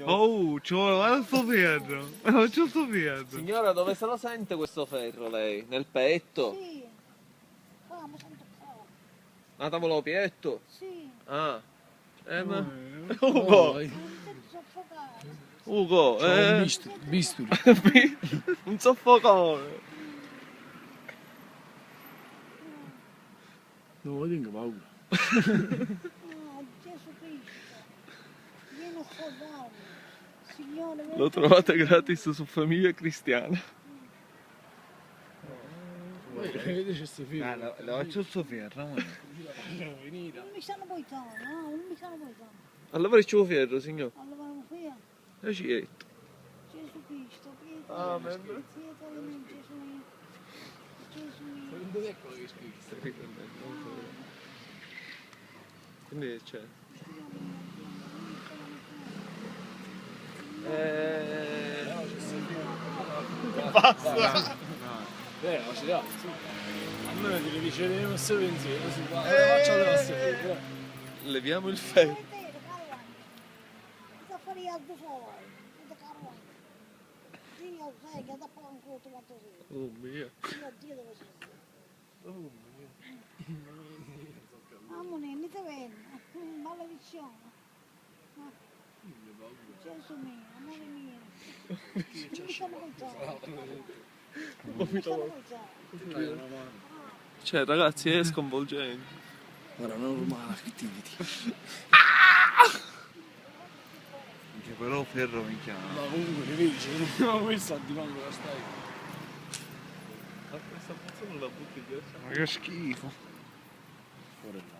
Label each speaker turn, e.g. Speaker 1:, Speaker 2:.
Speaker 1: Oh, ci vuole, guarda sto ferro. Non c'è sto ferro.
Speaker 2: Signora, dove se lo sente questo ferro lei? Nel petto?
Speaker 3: Sì. Qua mi sono toccato.
Speaker 2: A tavolo pietto?
Speaker 3: Sì.
Speaker 2: Ah. Ma...
Speaker 4: Oh,
Speaker 2: Ugo!
Speaker 3: Non ti soffocare.
Speaker 2: Ugo!
Speaker 4: c'ho un bisturi.
Speaker 2: Un soffocone!
Speaker 4: Non tengo paura.
Speaker 3: Ah, Gesù Cristo. Vieni a salvarmi. Signore,
Speaker 2: Lo trovate gratis su Famiglia Cristiana.
Speaker 4: Vedi c'è sto figlio.
Speaker 1: Le faccio sto ferro.
Speaker 3: non mi sanno poitano, no? Non mi sanno poitano.
Speaker 2: Allora ci vuole ferro, signor.
Speaker 3: Allora vado via.
Speaker 2: E ci detto.
Speaker 3: Gesù Cristo, pietà.
Speaker 2: Amen.
Speaker 3: Pietà di me, Gesù mio. Gesù mio.
Speaker 4: Dov'è quello che scrivi?
Speaker 2: Quindi c'è.
Speaker 4: Ma ci dà, su. Almeno ti dice di non essere pensiero, così qua. Faccia la nostra.
Speaker 2: Leviamo il ferro.
Speaker 3: Vedete, carovano. Cosa fare altro fuori? Vedete, carovano. Dio, sai che da fare un conto quanto sei.
Speaker 2: Oh mio.
Speaker 3: Dio dove sei? Amore, mi te venne. Maledizione. Gesù mio, amore mio. Non mi sono pensato. Non mi sono pensato.
Speaker 2: Cioè, ragazzi, è sconvolgente.
Speaker 4: Guarda, normal activity.
Speaker 1: Minchia, però ferro mi chiama.
Speaker 4: Ma comunque li vedi, ma questo a divango la stai.
Speaker 2: Questa puzza non la butti via.
Speaker 1: Ma che schifo.
Speaker 4: Fuori là.